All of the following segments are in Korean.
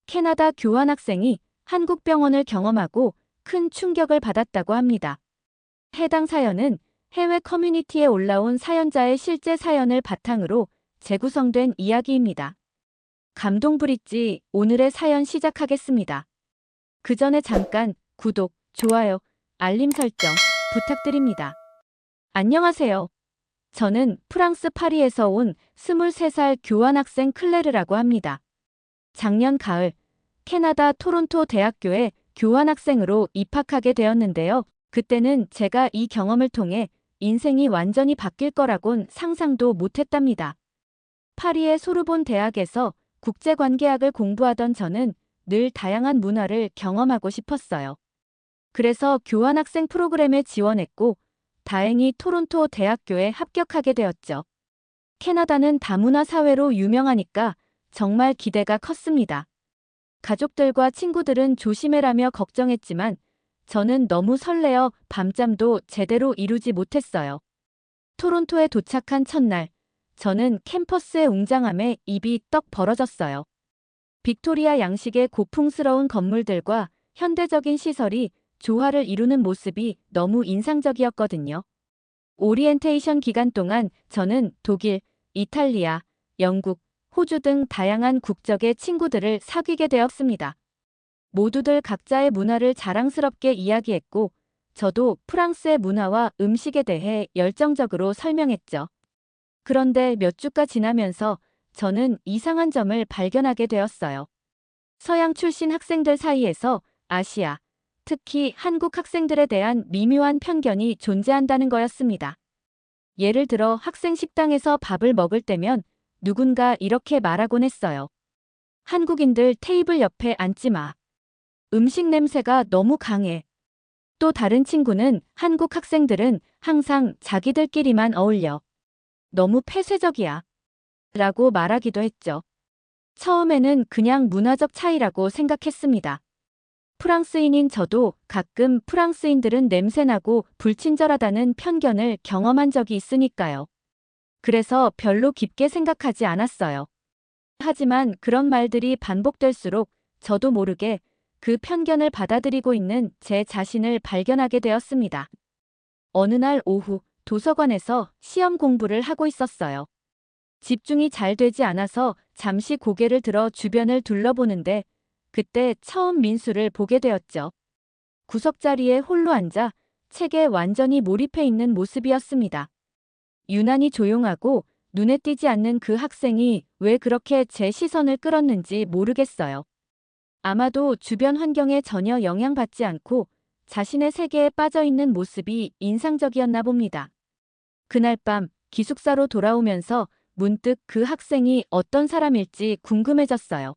캐나다 교환학생이 한국 병원을 경험하고 큰 충격을 받았다고 합니다. 해당 사연은 해외 커뮤니티에 올라온 사연자의 실제 사연을 바탕으로 재구성된 이야기입니다. 감동 브릿지 오늘의 사연 시작하겠습니다. 그 전에 잠깐 구독, 좋아요, 알림 설정 부탁드립니다. 안녕하세요. 저는 프랑스 파리에서 온 23살 교환학생 클레르라고 합니다. 작년 가을 캐나다 토론토 대학교에 교환학생으로 입학하게 되었는데요. 그때는 제가 이 경험을 통해 인생이 완전히 바뀔 거라곤 상상도 못했답니다. 파리의 소르본 대학에서 국제관계학을 공부하던 저는 늘 다양한 문화를 경험하고 싶었어요. 그래서 교환학생 프로그램에 지원했고 다행히 토론토 대학교에 합격하게 되었죠. 캐나다는 다문화 사회로 유명하니까 정말 기대가 컸습니다. 가족들과 친구들은 조심해라며 걱정했지만 저는 너무 설레어 밤잠도 제대로 이루지 못했어요. 토론토에 도착한 첫날, 저는 캠퍼스의 웅장함에 입이 떡 벌어졌어요. 빅토리아 양식의 고풍스러운 건물들과 현대적인 시설이 조화를 이루는 모습이 너무 인상적이었거든요. 오리엔테이션 기간 동안 저는 독일, 이탈리아, 영국, 호주 등 다양한 국적의 친구들을 사귀게 되었습니다. 모두들 각자의 문화를 자랑스럽게 이야기했고, 저도 프랑스의 문화와 음식에 대해 열정적으로 설명했죠. 그런데 몇 주가 지나면서 저는 이상한 점을 발견하게 되었어요. 서양 출신 학생들 사이에서 아시아, 특히 한국 학생들에 대한 미묘한 편견이 존재한다는 거였습니다. 예를 들어 학생 식당에서 밥을 먹을 때면 누군가 이렇게 말하곤 했어요. 한국인들 테이블 옆에 앉지 마. 음식 냄새가 너무 강해. 또 다른 친구는 한국 학생들은 항상 자기들끼리만 어울려. 너무 폐쇄적이야. 라고 말하기도 했죠. 처음에는 그냥 문화적 차이라고 생각했습니다. 프랑스인인 저도 가끔 프랑스인들은 냄새나고 불친절하다는 편견을 경험한 적이 있으니까요. 그래서 별로 깊게 생각하지 않았어요. 하지만 그런 말들이 반복될수록 저도 모르게 그 편견을 받아들이고 있는 제 자신을 발견하게 되었습니다. 어느 날 오후 도서관에서 시험 공부를 하고 있었어요. 집중이 잘 되지 않아서 잠시 고개를 들어 주변을 둘러보는데 그때 처음 민수를 보게 되었죠. 구석자리에 홀로 앉아 책에 완전히 몰입해 있는 모습이었습니다. 유난히 조용하고 눈에 띄지 않는 그 학생이 왜 그렇게 제 시선을 끌었는지 모르겠어요. 아마도 주변 환경에 전혀 영향받지 않고 자신의 세계에 빠져 있는 모습이 인상적이었나 봅니다. 그날 밤 기숙사로 돌아오면서 문득 그 학생이 어떤 사람일지 궁금해졌어요.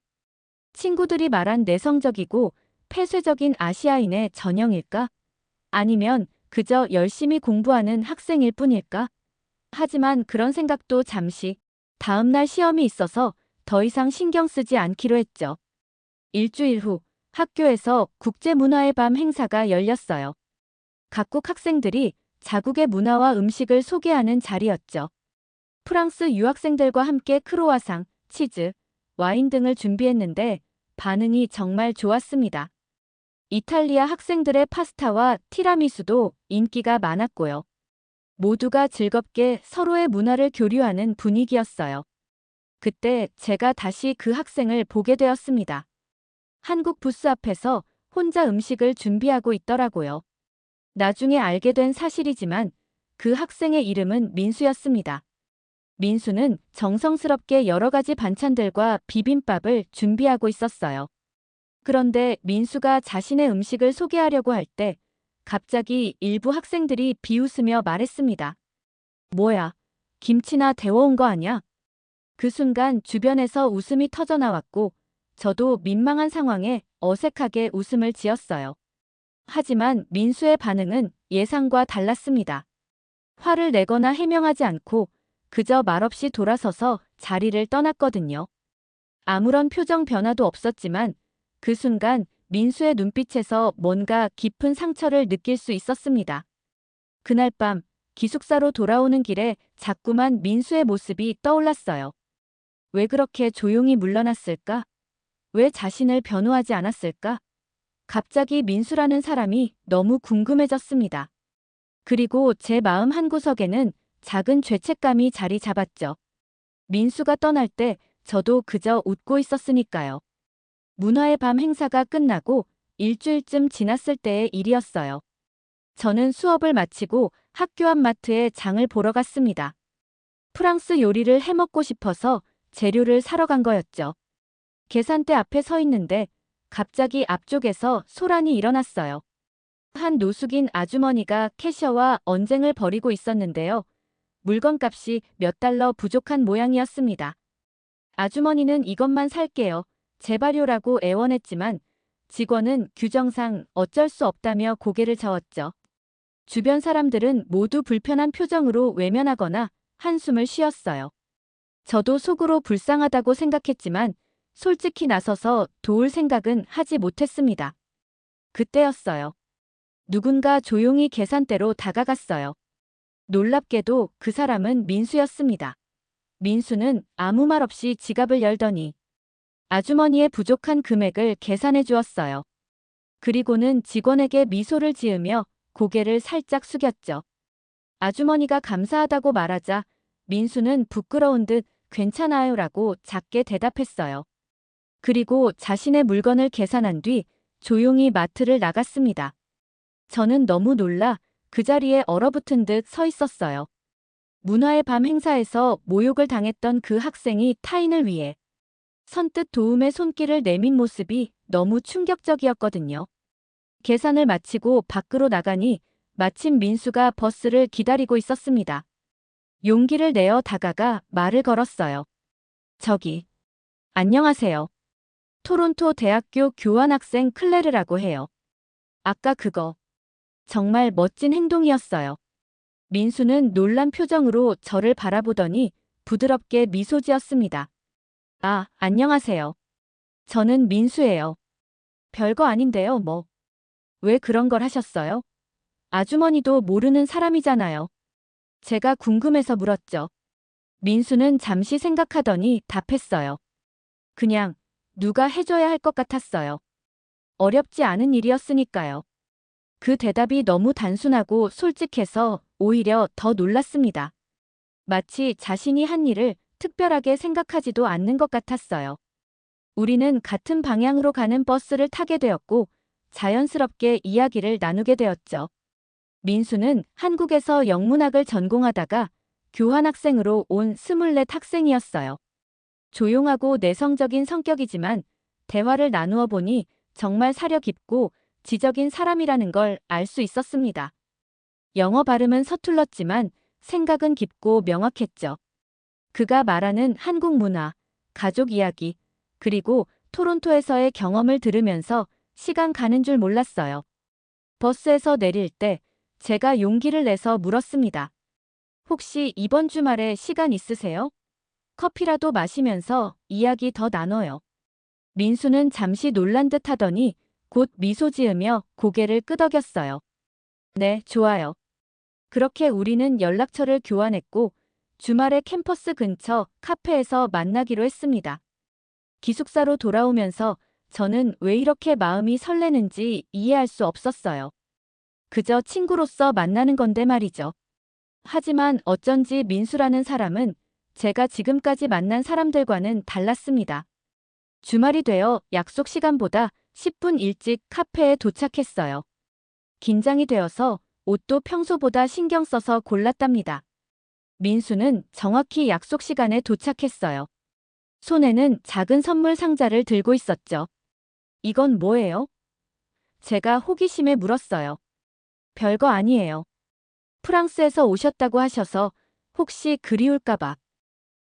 친구들이 말한 내성적이고 폐쇄적인 아시아인의 전형일까? 아니면 그저 열심히 공부하는 학생일 뿐일까? 하지만 그런 생각도 잠시, 다음날 시험이 있어서 더 이상 신경 쓰지 않기로 했죠. 일주일 후 학교에서 국제문화의 밤 행사가 열렸어요. 각국 학생들이 자국의 문화와 음식을 소개하는 자리였죠. 프랑스 유학생들과 함께 크로와상, 치즈, 와인 등을 준비했는데 반응이 정말 좋았습니다. 이탈리아 학생들의 파스타와 티라미수도 인기가 많았고요. 모두가 즐겁게 서로의 문화를 교류하는 분위기였어요. 그때 제가 다시 그 학생을 보게 되었습니다. 한국 부스 앞에서 혼자 음식을 준비하고 있더라고요. 나중에 알게 된 사실이지만 그 학생의 이름은 민수였습니다. 민수는 정성스럽게 여러 가지 반찬들과 비빔밥을 준비하고 있었어요. 그런데 민수가 자신의 음식을 소개하려고 할 때 갑자기 일부 학생들이 비웃으며 말했습니다. 뭐야, 김치나 데워온 거 아냐? 그 순간 주변에서 웃음이 터져 나왔고 저도 민망한 상황에 어색하게 웃음을 지었어요. 하지만 민수의 반응은 예상과 달랐습니다. 화를 내거나 해명하지 않고 그저 말없이 돌아서서 자리를 떠났거든요. 아무런 표정 변화도 없었지만 그 순간 민수의 눈빛에서 뭔가 깊은 상처를 느낄 수 있었습니다. 그날 밤 기숙사로 돌아오는 길에 자꾸만 민수의 모습이 떠올랐어요. 왜 그렇게 조용히 물러났을까? 왜 자신을 변호하지 않았을까? 갑자기 민수라는 사람이 너무 궁금해졌습니다. 그리고 제 마음 한구석에는 작은 죄책감이 자리 잡았죠. 민수가 떠날 때 저도 그저 웃고 있었으니까요. 문화의 밤 행사가 끝나고 일주일쯤 지났을 때의 일이었어요. 저는 수업을 마치고 학교 앞 마트에 장을 보러 갔습니다. 프랑스 요리를 해먹고 싶어서 재료를 사러 간 거였죠. 계산대 앞에 서 있는데 갑자기 앞쪽에서 소란이 일어났어요. 한 노숙인 아주머니가 캐셔와 언쟁을 벌이고 있었는데요. 물건값이 몇 달러 부족한 모양이었습니다. 아주머니는 이것만 살게요. 제발요라고 애원했지만 직원은 규정상 어쩔 수 없다며 고개를 저었죠. 주변 사람들은 모두 불편한 표정으로 외면하거나 한숨을 쉬었어요. 저도 속으로 불쌍하다고 생각했지만 솔직히 나서서 도울 생각은 하지 못했습니다. 그때였어요. 누군가 조용히 계산대로 다가갔어요. 놀랍게도 그 사람은 민수였습니다. 민수는 아무 말 없이 지갑을 열더니 아주머니의 부족한 금액을 계산해 주었어요. 그리고는 직원에게 미소를 지으며 고개를 살짝 숙였죠. 아주머니가 감사하다고 말하자 민수는 부끄러운 듯 괜찮아요라고 작게 대답했어요. 그리고 자신의 물건을 계산한 뒤 조용히 마트를 나갔습니다. 저는 너무 놀라 그 자리에 얼어붙은 듯 서 있었어요. 문화의 밤 행사에서 모욕을 당했던 그 학생이 타인을 위해 선뜻 도움의 손길을 내민 모습이 너무 충격적이었거든요. 계산을 마치고 밖으로 나가니 마침 민수가 버스를 기다리고 있었습니다. 용기를 내어 다가가 말을 걸었어요. 저기, 안녕하세요. 토론토 대학교 교환학생 클레르라고 해요. 아까 그거 정말 멋진 행동이었어요. 민수는 놀란 표정으로 저를 바라보더니 부드럽게 미소 지었습니다. 아, 안녕하세요. 저는 민수예요. 별거 아닌데요, 뭐. 왜 그런 걸 하셨어요? 아주머니도 모르는 사람이잖아요. 제가 궁금해서 물었죠. 민수는 잠시 생각하더니 답했어요. 그냥 누가 해줘야 할 것 같았어요. 어렵지 않은 일이었으니까요. 그 대답이 너무 단순하고 솔직해서 오히려 더 놀랐습니다. 마치 자신이 한 일을 특별하게 생각하지도 않는 것 같았어요. 우리는 같은 방향으로 가는 버스를 타게 되었고 자연스럽게 이야기를 나누게 되었죠. 민수는 한국에서 영문학을 전공하다가 교환학생으로 온 24 학생이었어요. 조용하고 내성적인 성격이지만 대화를 나누어 보니 정말 사려 깊고 지적인 사람이라는 걸 알 수 있었습니다. 영어 발음은 서툴렀지만 생각은 깊고 명확했죠. 그가 말하는 한국 문화, 가족 이야기, 그리고 토론토에서의 경험을 들으면서 시간 가는 줄 몰랐어요. 버스에서 내릴 때 제가 용기를 내서 물었습니다. 혹시 이번 주말에 시간 있으세요? 커피라도 마시면서 이야기 더 나눠요. 민수는 잠시 놀란 듯 하더니 곧 미소 지으며 고개를 끄덕였어요. 네, 좋아요. 그렇게 우리는 연락처를 교환했고 주말에 캠퍼스 근처 카페에서 만나기로 했습니다. 기숙사로 돌아오면서 저는 왜 이렇게 마음이 설레는지 이해할 수 없었어요. 그저 친구로서 만나는 건데 말이죠. 하지만 어쩐지 민수라는 사람은 제가 지금까지 만난 사람들과는 달랐습니다. 주말이 되어 약속 시간보다 10분 일찍 카페에 도착했어요. 긴장이 되어서 옷도 평소보다 신경 써서 골랐답니다. 민수는 정확히 약속 시간에 도착했어요. 손에는 작은 선물 상자를 들고 있었죠. 이건 뭐예요? 제가 호기심에 물었어요. 별거 아니에요. 프랑스에서 오셨다고 하셔서 혹시 그리울까봐.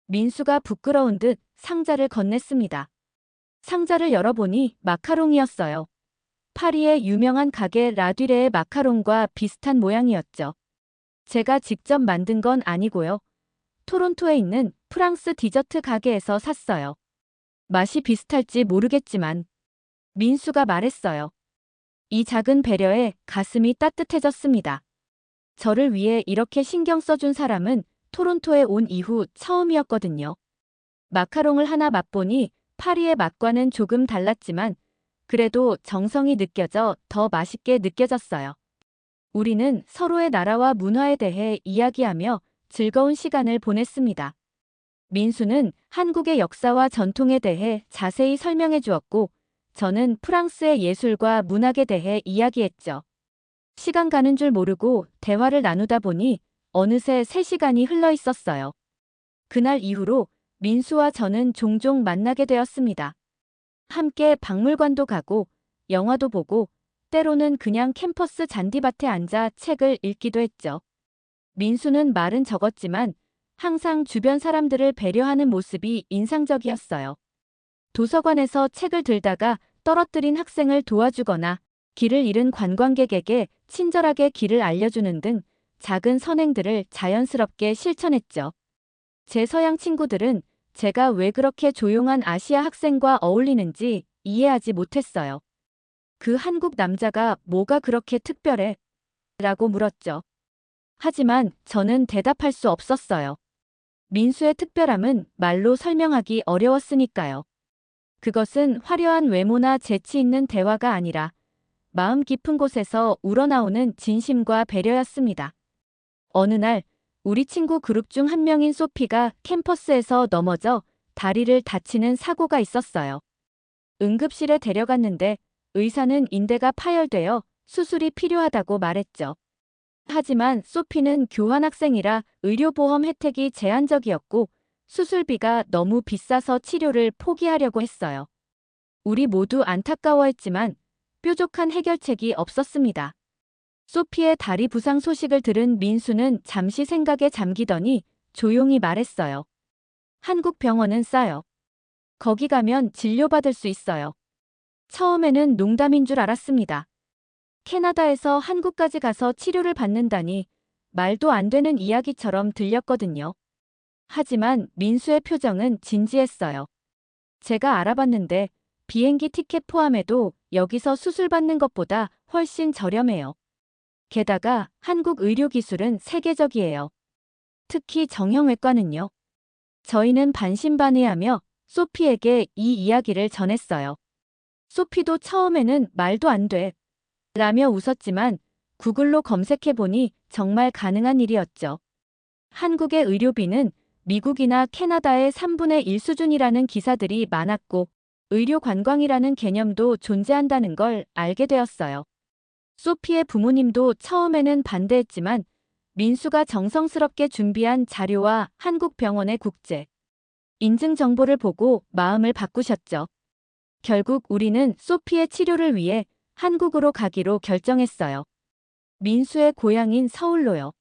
민수가 부끄러운 듯 상자를 건넸습니다. 상자를 열어보니 마카롱이었어요. 파리의 유명한 가게 라듀레의 마카롱과 비슷한 모양이었죠. 제가 직접 만든 건 아니고요. 토론토에 있는 프랑스 디저트 가게에서 샀어요. 맛이 비슷할지 모르겠지만 민수가 말했어요. 이 작은 배려에 가슴이 따뜻해졌습니다. 저를 위해 이렇게 신경 써준 사람은 토론토에 온 이후 처음이었거든요. 마카롱을 하나 맛보니 파리의 맛과는 조금 달랐지만 그래도 정성이 느껴져 더 맛있게 느껴졌어요. 우리는 서로의 나라와 문화에 대해 이야기하며 즐거운 시간을 보냈습니다. 민수는 한국의 역사와 전통에 대해 자세히 설명해 주었고, 저는 프랑스의 예술과 문학에 대해 이야기했죠. 시간 가는 줄 모르고 대화를 나누다 보니 어느새 3시간이 흘러 있었어요. 그날 이후로 민수와 저는 종종 만나게 되었습니다. 함께 박물관도 가고 영화도 보고 때로는 그냥 캠퍼스 잔디밭에 앉아 책을 읽기도 했죠. 민수는 말은 적었지만 항상 주변 사람들을 배려하는 모습이 인상적이었어요. 도서관에서 책을 들다가 떨어뜨린 학생을 도와주거나 길을 잃은 관광객에게 친절하게 길을 알려주는 등 작은 선행들을 자연스럽게 실천했죠. 제 서양 친구들은 제가 왜 그렇게 조용한 아시아 학생과 어울리는지 이해하지 못했어요. 그 한국 남자가 뭐가 그렇게 특별해? 라고 물었죠. 하지만 저는 대답할 수 없었어요. 민수의 특별함은 말로 설명하기 어려웠으니까요. 그것은 화려한 외모나 재치 있는 대화가 아니라 마음 깊은 곳에서 우러나오는 진심과 배려였습니다. 어느 날 우리 친구 그룹 중 한 명인 소피가 캠퍼스에서 넘어져 다리를 다치는 사고가 있었어요. 응급실에 데려갔는데 의사는 인대가 파열되어 수술이 필요하다고 말했죠. 하지만 소피는 교환학생이라 의료보험 혜택이 제한적이었고 수술비가 너무 비싸서 치료를 포기하려고 했어요. 우리 모두 안타까워했지만 뾰족한 해결책이 없었습니다. 소피의 다리 부상 소식을 들은 민수는 잠시 생각에 잠기더니 조용히 말했어요. 한국 병원은 싸요. 거기 가면 진료받을 수 있어요. 처음에는 농담인 줄 알았습니다. 캐나다에서 한국까지 가서 치료를 받는다니 말도 안 되는 이야기처럼 들렸거든요. 하지만 민수의 표정은 진지했어요. 제가 알아봤는데 비행기 티켓 포함해도 여기서 수술받는 것보다 훨씬 저렴해요. 게다가 한국 의료기술은 세계적이에요. 특히 정형외과는요. 저희는 반신반의하며 소피에게 이 이야기를 전했어요. 소피도 처음에는 말도 안 돼. 라며 웃었지만 구글로 검색해보니 정말 가능한 일이었죠. 한국의 의료비는 미국이나 캐나다의 3분의 1 수준이라는 기사들이 많았고 의료 관광이라는 개념도 존재한다는 걸 알게 되었어요. 소피의 부모님도 처음에는 반대했지만 민수가 정성스럽게 준비한 자료와 한국 병원의 국제 인증 정보를 보고 마음을 바꾸셨죠. 결국 우리는 소피의 치료를 위해 한국으로 가기로 결정했어요. 민수의 고향인 서울로요.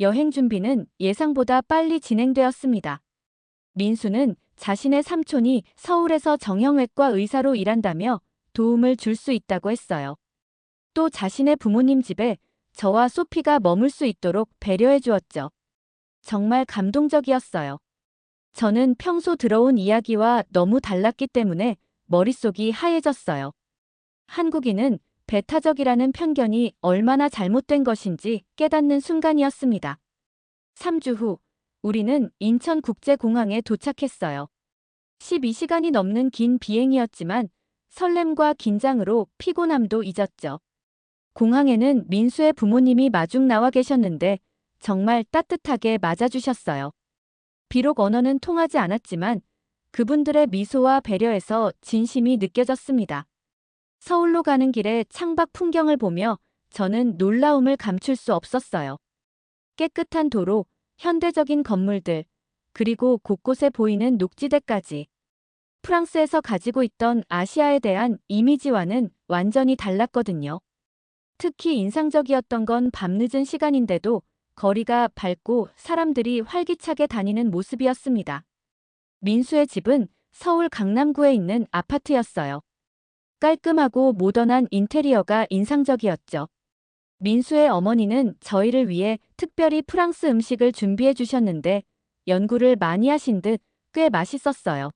여행 준비는 예상보다 빨리 진행되었습니다. 민수는 자신의 삼촌이 서울에서 정형외과 의사로 일한다며 도움을 줄 수 있다고 했어요. 또 자신의 부모님 집에 저와 소피가 머물 수 있도록 배려해 주었죠. 정말 감동적이었어요. 저는 평소 들어온 이야기와 너무 달랐기 때문에 머릿속이 하얘졌어요. 한국인은 배타적이라는 편견이 얼마나 잘못된 것인지 깨닫는 순간이었습니다. 3주 후, 우리는 인천국제공항에 도착했어요. 12시간이 넘는 긴 비행이었지만 설렘과 긴장으로 피곤함도 잊었죠. 공항에는 민수의 부모님이 마중 나와 계셨는데 정말 따뜻하게 맞아주셨어요. 비록 언어는 통하지 않았지만 그분들의 미소와 배려에서 진심이 느껴졌습니다. 서울로 가는 길에 창밖 풍경을 보며 저는 놀라움을 감출 수 없었어요. 깨끗한 도로, 현대적인 건물들, 그리고 곳곳에 보이는 녹지대까지. 프랑스에서 가지고 있던 아시아에 대한 이미지와는 완전히 달랐거든요. 특히 인상적이었던 건 밤늦은 시간인데도 거리가 밝고 사람들이 활기차게 다니는 모습이었습니다. 민수의 집은 서울 강남구에 있는 아파트였어요. 깔끔하고 모던한 인테리어가 인상적이었죠. 민수의 어머니는 저희를 위해 특별히 프랑스 음식을 준비해 주셨는데 연구를 많이 하신 듯 꽤 맛있었어요.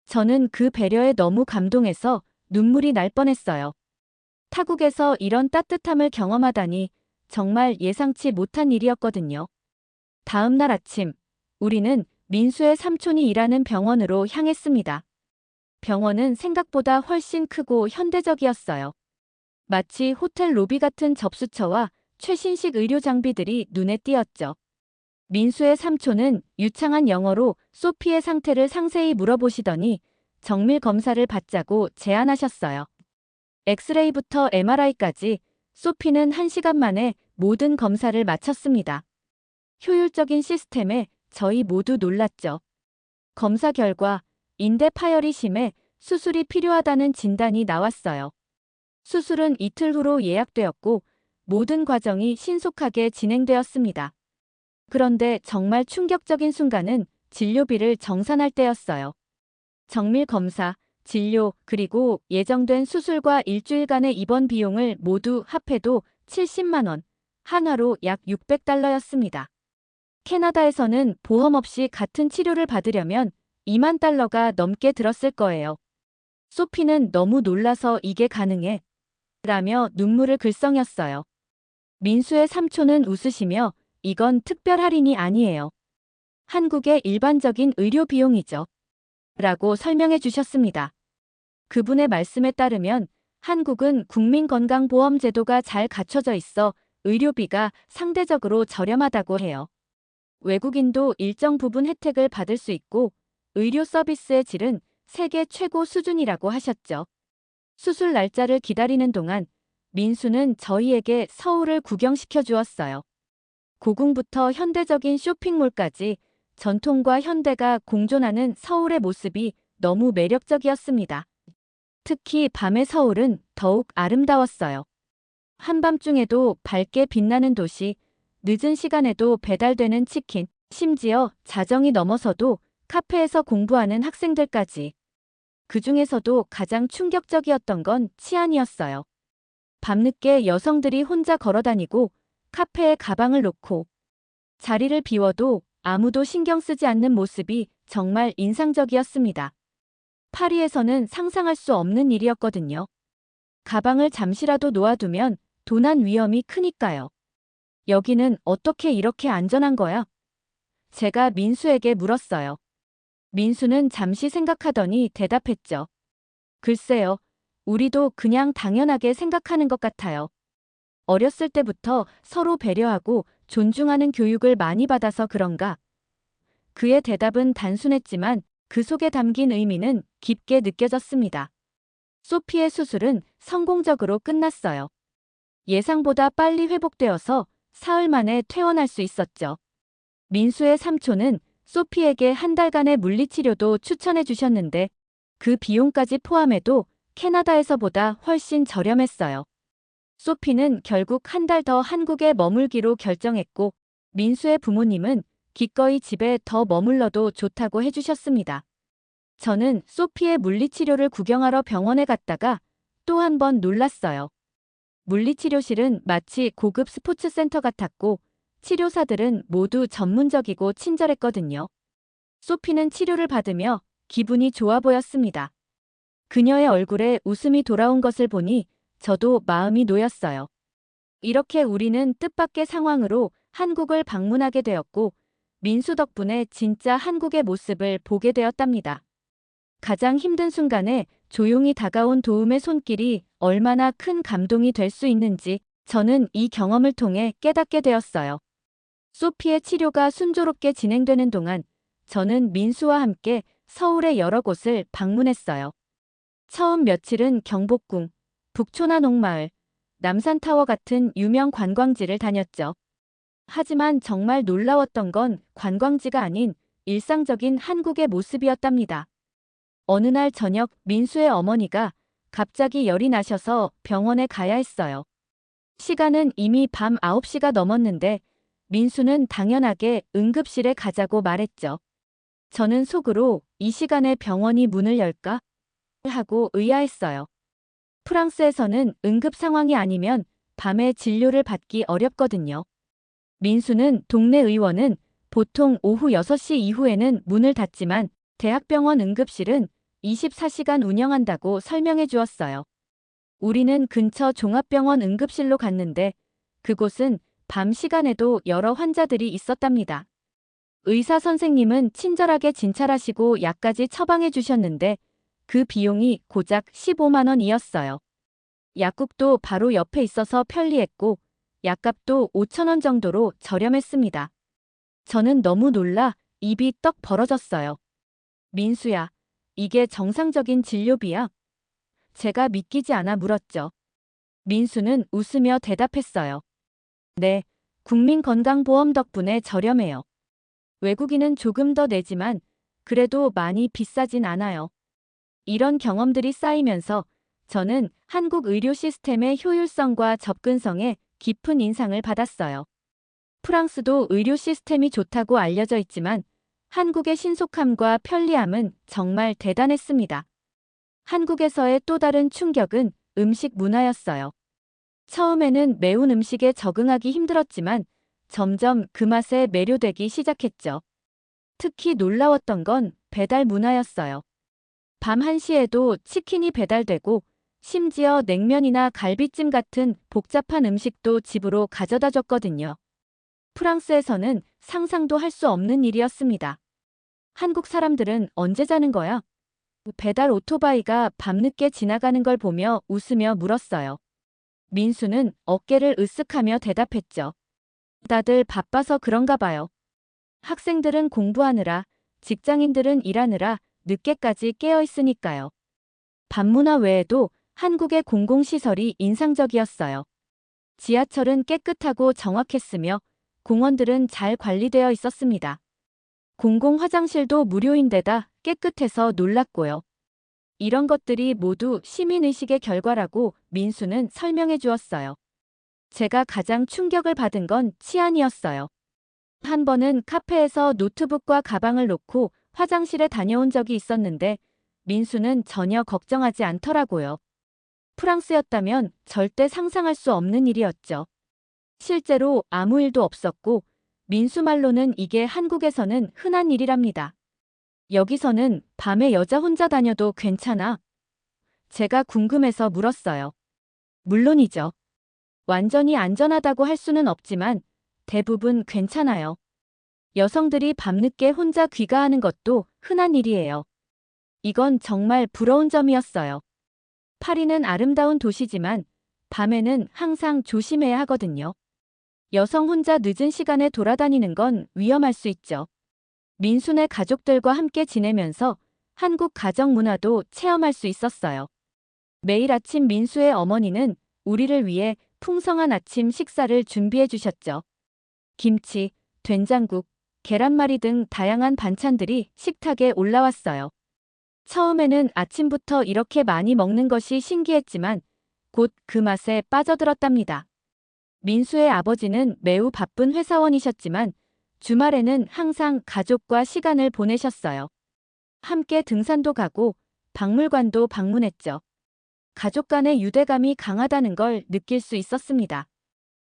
저는 그 배려에 너무 감동해서 눈물이 날 뻔했어요. 타국에서 이런 따뜻함을 경험하다니 정말 예상치 못한 일이었거든요. 다음 날 아침, 우리는 민수의 삼촌이 일하는 병원으로 향했습니다. 병원은 생각보다 훨씬 크고 현대적이었어요. 마치 호텔 로비 같은 접수처와 최신식 의료 장비들이 눈에 띄었죠. 민수의 삼촌은 유창한 영어로 소피의 상태를 상세히 물어보시더니 정밀 검사를 받자고 제안하셨어요. 엑스레이부터 MRI까지 소피는 1시간 만에 모든 검사를 마쳤습니다. 효율적인 시스템에 저희 모두 놀랐죠. 검사 결과 인대 파열이 심해 수술이 필요하다는 진단이 나왔어요. 수술은 이틀 후로 예약되었고 모든 과정이 신속하게 진행되었습니다. 그런데 정말 충격적인 순간은 진료비를 정산할 때였어요. 정밀 검사, 진료, 그리고 예정된 수술과 일주일간의 입원 비용을 모두 합해도 70만 원, 한화로 약 600달러였습니다. 캐나다에서는 보험 없이 같은 치료를 받으려면 2만 달러가 넘게 들었을 거예요. 소피는 너무 놀라서 이게 가능해? 라며 눈물을 글썽였어요. 민수의 삼촌은 웃으시며 이건 특별 할인이 아니에요. 한국의 일반적인 의료 비용이죠. 라고 설명해 주셨습니다. 그분의 말씀에 따르면 한국은 국민건강보험제도가 잘 갖춰져 있어 의료비가 상대적으로 저렴하다고 해요. 외국인도 일정 부분 혜택을 받을 수 있고 의료 서비스의 질은 세계 최고 수준이라고 하셨죠. 수술 날짜를 기다리는 동안 민수는 저희에게 서울을 구경시켜 주었어요. 고궁부터 현대적인 쇼핑몰까지 전통과 현대가 공존하는 서울의 모습이 너무 매력적이었습니다. 특히 밤의 서울은 더욱 아름다웠어요. 한밤중에도 밝게 빛나는 도시, 늦은 시간에도 배달되는 치킨, 심지어 자정이 넘어서도 카페에서 공부하는 학생들까지. 그 중에서도 가장 충격적이었던 건 치안이었어요. 밤늦게 여성들이 혼자 걸어다니고 카페에 가방을 놓고 자리를 비워도 아무도 신경 쓰지 않는 모습이 정말 인상적이었습니다. 파리에서는 상상할 수 없는 일이었거든요. 가방을 잠시라도 놓아두면 도난 위험이 크니까요. 여기는 어떻게 이렇게 안전한 거야? 제가 민수에게 물었어요. 민수는 잠시 생각하더니 대답했죠. 글쎄요, 우리도 그냥 당연하게 생각하는 것 같아요. 어렸을 때부터 서로 배려하고 존중하는 교육을 많이 받아서 그런가? 그의 대답은 단순했지만 그 속에 담긴 의미는 깊게 느껴졌습니다. 소피의 수술은 성공적으로 끝났어요. 예상보다 빨리 회복되어서 사흘 만에 퇴원할 수 있었죠. 민수의 삼촌은 소피에게 한 달간의 물리치료도 추천해 주셨는데 그 비용까지 포함해도 캐나다에서보다 훨씬 저렴했어요. 소피는 결국 한 달 더 한국에 머물기로 결정했고 민수의 부모님은 기꺼이 집에 더 머물러도 좋다고 해주셨습니다. 저는 소피의 물리치료를 구경하러 병원에 갔다가 또 한 번 놀랐어요. 물리치료실은 마치 고급 스포츠센터 같았고 치료사들은 모두 전문적이고 친절했거든요. 소피는 치료를 받으며 기분이 좋아 보였습니다. 그녀의 얼굴에 웃음이 돌아온 것을 보니 저도 마음이 놓였어요. 이렇게 우리는 뜻밖의 상황으로 한국을 방문하게 되었고 민수 덕분에 진짜 한국의 모습을 보게 되었답니다. 가장 힘든 순간에 조용히 다가온 도움의 손길이 얼마나 큰 감동이 될 수 있는지 저는 이 경험을 통해 깨닫게 되었어요. 소피의 치료가 순조롭게 진행되는 동안 저는 민수와 함께 서울의 여러 곳을 방문했어요. 처음 며칠은 경복궁, 북촌화 농마을, 남산타워 같은 유명 관광지를 다녔죠. 하지만 정말 놀라웠던 건 관광지가 아닌 일상적인 한국의 모습이었답니다. 어느 날 저녁 민수의 어머니가 갑자기 열이 나셔서 병원에 가야 했어요. 시간은 이미 밤 9시가 넘었는데 민수는 당연하게 응급실에 가자고 말했죠. 저는 속으로 이 시간에 병원이 문을 열까? 하고 의아했어요. 프랑스에서는 응급 상황이 아니면 밤에 진료를 받기 어렵거든요. 민수는 동네 의원은 보통 오후 6시 이후에는 문을 닫지만 대학병원 응급실은 24시간 운영한다고 설명해 주었어요. 우리는 근처 종합병원 응급실로 갔는데 그곳은 밤 시간에도 여러 환자들이 있었답니다. 의사 선생님은 친절하게 진찰하시고 약까지 처방해 주셨는데 그 비용이 고작 15만 원이었어요. 약국도 바로 옆에 있어서 편리했고 약값도 5천 원 정도로 저렴했습니다. 저는 너무 놀라 입이 떡 벌어졌어요. 민수야, 이게 정상적인 진료비야? 제가 믿기지 않아 물었죠. 민수는 웃으며 대답했어요. 네, 국민건강보험 덕분에 저렴해요. 외국인은 조금 더 내지만 그래도 많이 비싸진 않아요. 이런 경험들이 쌓이면서 저는 한국 의료 시스템의 효율성과 접근성에 깊은 인상을 받았어요. 프랑스도 의료 시스템이 좋다고 알려져 있지만 한국의 신속함과 편리함은 정말 대단했습니다. 한국에서의 또 다른 충격은 음식 문화였어요. 처음에는 매운 음식에 적응하기 힘들었지만 점점 그 맛에 매료되기 시작했죠. 특히 놀라웠던 건 배달 문화였어요. 밤 1시에도 치킨이 배달되고 심지어 냉면이나 갈비찜 같은 복잡한 음식도 집으로 가져다 줬거든요. 프랑스에서는 상상도 할 수 없는 일이었습니다. 한국 사람들은 언제 자는 거야? 배달 오토바이가 밤늦게 지나가는 걸 보며 웃으며 물었어요. 민수는 어깨를 으쓱하며 대답했죠. 다들 바빠서 그런가 봐요. 학생들은 공부하느라, 직장인들은 일하느라 늦게까지 깨어 있으니까요. 밤문화 외에도 한국의 공공시설이 인상적이었어요. 지하철은 깨끗하고 정확했으며 공원들은 잘 관리되어 있었습니다. 공공화장실도 무료인데다 깨끗해서 놀랐고요. 이런 것들이 모두 시민의식의 결과라고 민수는 설명해 주었어요. 제가 가장 충격을 받은 건 치안이었어요. 한 번은 카페에서 노트북과 가방을 놓고 화장실에 다녀온 적이 있었는데 민수는 전혀 걱정하지 않더라고요. 프랑스였다면 절대 상상할 수 없는 일이었죠. 실제로 아무 일도 없었고 민수 말로는 이게 한국에서는 흔한 일이랍니다. 여기서는 밤에 여자 혼자 다녀도 괜찮아? 제가 궁금해서 물었어요. 물론이죠. 완전히 안전하다고 할 수는 없지만 대부분 괜찮아요. 여성들이 밤늦게 혼자 귀가하는 것도 흔한 일이에요. 이건 정말 부러운 점이었어요. 파리는 아름다운 도시지만 밤에는 항상 조심해야 하거든요. 여성 혼자 늦은 시간에 돌아다니는 건 위험할 수 있죠. 민수네 가족들과 함께 지내면서 한국 가정 문화도 체험할 수 있었어요. 매일 아침 민수의 어머니는 우리를 위해 풍성한 아침 식사를 준비해 주셨죠. 김치, 된장국, 계란말이 등 다양한 반찬들이 식탁에 올라왔어요. 처음에는 아침부터 이렇게 많이 먹는 것이 신기했지만 곧 그 맛에 빠져들었답니다. 민수의 아버지는 매우 바쁜 회사원이셨지만 주말에는 항상 가족과 시간을 보내셨어요. 함께 등산도 가고 박물관도 방문했죠. 가족 간의 유대감이 강하다는 걸 느낄 수 있었습니다.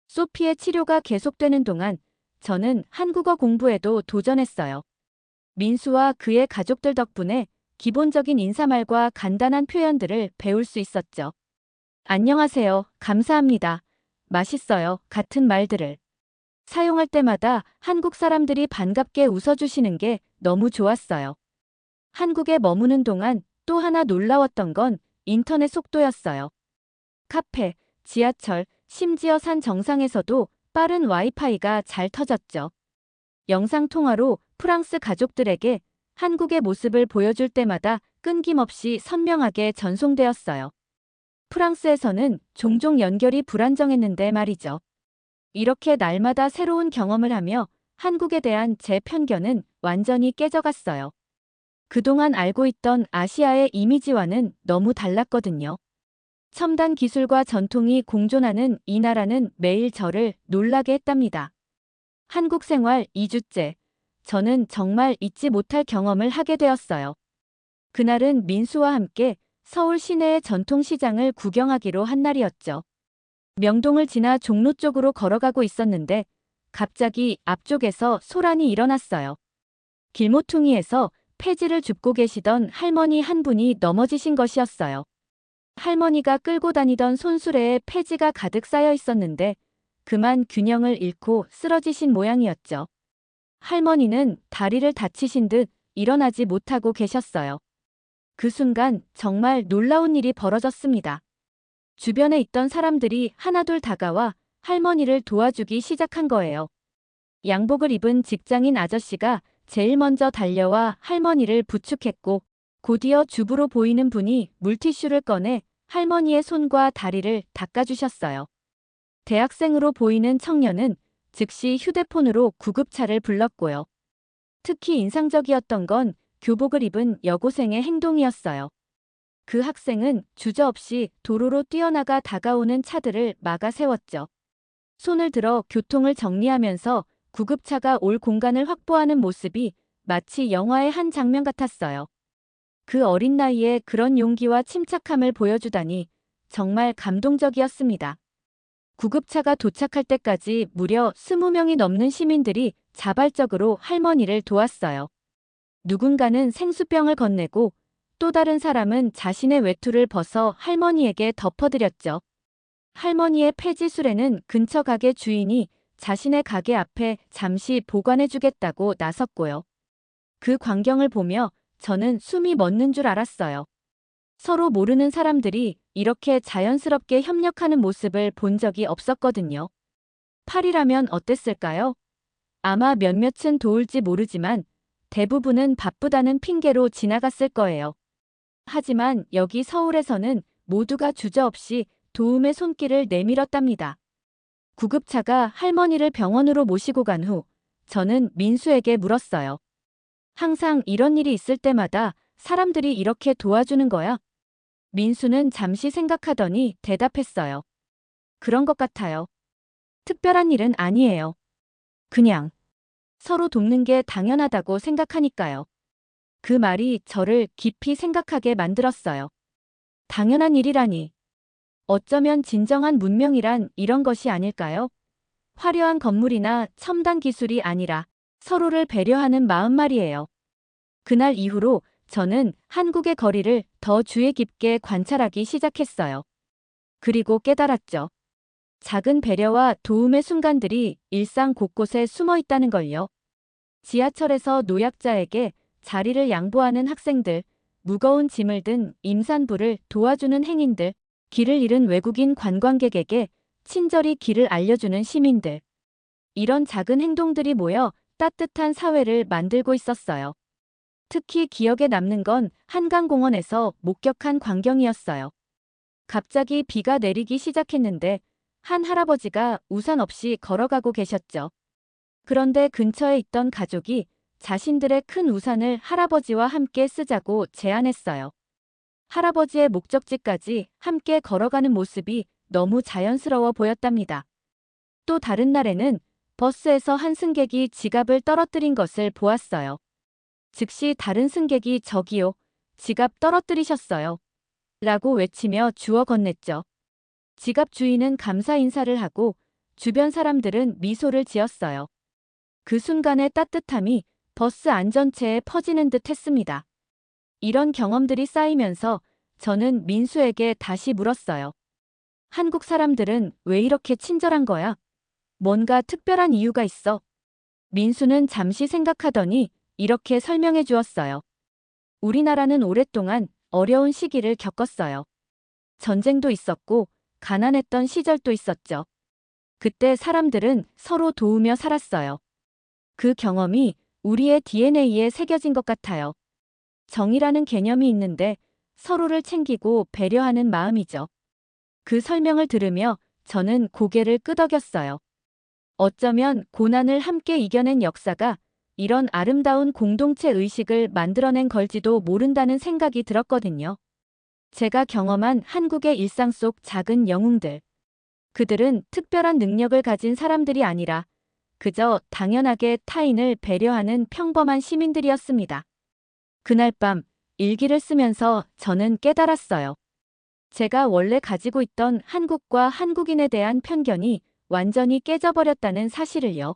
소피의 치료가 계속되는 동안 저는 한국어 공부에도 도전했어요. 민수와 그의 가족들 덕분에 기본적인 인사말과 간단한 표현들을 배울 수 있었죠. 안녕하세요, 감사합니다, 맛있어요 같은 말들을 사용할 때마다 한국 사람들이 반갑게 웃어주시는 게 너무 좋았어요. 한국에 머무는 동안 또 하나 놀라웠던 건 인터넷 속도였어요. 카페, 지하철, 심지어 산 정상에서도 빠른 와이파이가 잘 터졌죠. 영상통화로 프랑스 가족들에게 한국의 모습을 보여줄 때마다 끊김없이 선명하게 전송되었어요. 프랑스에서는 종종 연결이 불안정했는데 말이죠. 이렇게 날마다 새로운 경험을 하며 한국에 대한 제 편견은 완전히 깨져갔어요. 그동안 알고 있던 아시아의 이미지와는 너무 달랐거든요. 첨단 기술과 전통이 공존하는 이 나라는 매일 저를 놀라게 했답니다. 한국 생활 2주째. 저는 정말 잊지 못할 경험을 하게 되었어요. 그날은 민수와 함께 서울 시내의 전통시장을 구경하기로 한 날이었죠. 명동을 지나 종로 쪽으로 걸어가고 있었는데 갑자기 앞쪽에서 소란이 일어났어요. 길모퉁이에서 폐지를 줍고 계시던 할머니 한 분이 넘어지신 것이었어요. 할머니가 끌고 다니던 손수레에 폐지가 가득 쌓여 있었는데 그만 균형을 잃고 쓰러지신 모양이었죠. 할머니는 다리를 다치신 듯 일어나지 못하고 계셨어요. 그 순간 정말 놀라운 일이 벌어졌습니다. 주변에 있던 사람들이 하나둘 다가와 할머니를 도와주기 시작한 거예요. 양복을 입은 직장인 아저씨가 제일 먼저 달려와 할머니를 부축했고, 곧이어 주부로 보이는 분이 물티슈를 꺼내 할머니의 손과 다리를 닦아주셨어요. 대학생으로 보이는 청년은 즉시 휴대폰으로 구급차를 불렀고요. 특히 인상적이었던 건 교복을 입은 여고생의 행동이었어요. 그 학생은 주저없이 도로로 뛰어나가 다가오는 차들을 막아 세웠죠. 손을 들어 교통을 정리하면서 구급차가 올 공간을 확보하는 모습이 마치 영화의 한 장면 같았어요. 그 어린 나이에 그런 용기와 침착함을 보여주다니 정말 감동적이었습니다. 구급차가 도착할 때까지 무려 20명이 넘는 시민들이 자발적으로 할머니를 도왔어요. 누군가는 생수병을 건네고 또 다른 사람은 자신의 외투를 벗어 할머니에게 덮어드렸죠. 할머니의 폐지술에는 근처 가게 주인이 자신의 가게 앞에 잠시 보관해주겠다고 나섰고요. 그 광경을 보며 저는 숨이 멎는 줄 알았어요. 서로 모르는 사람들이 이렇게 자연스럽게 협력하는 모습을 본 적이 없었거든요. 8이라면 어땠을까요? 아마 몇몇은 도울지 모르지만 대부분은 바쁘다는 핑계로 지나갔을 거예요. 하지만 여기 서울에서는 모두가 주저없이 도움의 손길을 내밀었답니다. 구급차가 할머니를 병원으로 모시고 간 후 저는 민수에게 물었어요. 항상 이런 일이 있을 때마다 사람들이 이렇게 도와주는 거야? 민수는 잠시 생각하더니 대답했어요. 그런 것 같아요. 특별한 일은 아니에요. 그냥 서로 돕는 게 당연하다고 생각하니까요. 그 말이 저를 깊이 생각하게 만들었어요. 당연한 일이라니. 어쩌면 진정한 문명이란 이런 것이 아닐까요? 화려한 건물이나 첨단 기술이 아니라 서로를 배려하는 마음 말이에요. 그날 이후로 저는 한국의 거리를 더 주의 깊게 관찰하기 시작했어요. 그리고 깨달았죠. 작은 배려와 도움의 순간들이 일상 곳곳에 숨어 있다는 걸요. 지하철에서 노약자에게 자리를 양보하는 학생들, 무거운 짐을 든 임산부를 도와주는 행인들, 길을 잃은 외국인 관광객에게 친절히 길을 알려주는 시민들. 이런 작은 행동들이 모여 따뜻한 사회를 만들고 있었어요. 특히 기억에 남는 건 한강공원에서 목격한 광경이었어요. 갑자기 비가 내리기 시작했는데 한 할아버지가 우산 없이 걸어가고 계셨죠. 그런데 근처에 있던 가족이 자신들의 큰 우산을 할아버지와 함께 쓰자고 제안했어요. 할아버지의 목적지까지 함께 걸어가는 모습이 너무 자연스러워 보였답니다. 또 다른 날에는 버스에서 한 승객이 지갑을 떨어뜨린 것을 보았어요. 즉시 다른 승객이 저기요, 지갑 떨어뜨리셨어요. 라고 외치며 주워 건넸죠. 지갑 주인은 감사 인사를 하고 주변 사람들은 미소를 지었어요. 그 순간의 따뜻함이 버스 안전체에 퍼지는 듯 했습니다. 이런 경험들이 쌓이면서 저는 민수에게 다시 물었어요. 한국 사람들은 왜 이렇게 친절한 거야? 뭔가 특별한 이유가 있어? 민수는 잠시 생각하더니 이렇게 설명해 주었어요. 우리나라는 오랫동안 어려운 시기를 겪었어요. 전쟁도 있었고 가난했던 시절도 있었죠. 그때 사람들은 서로 도우며 살았어요. 그 경험이 우리의 DNA에 새겨진 것 같아요. 정이라는 개념이 있는데 서로를 챙기고 배려하는 마음이죠. 그 설명을 들으며 저는 고개를 끄덕였어요. 어쩌면 고난을 함께 이겨낸 역사가 이런 아름다운 공동체 의식을 만들어낸 걸지도 모른다는 생각이 들었거든요. 제가 경험한 한국의 일상 속 작은 영웅들. 그들은 특별한 능력을 가진 사람들이 아니라 그저 당연하게 타인을 배려하는 평범한 시민들이었습니다. 그날 밤 일기를 쓰면서 저는 깨달았어요. 제가 원래 가지고 있던 한국과 한국인에 대한 편견이 완전히 깨져버렸다는 사실을요.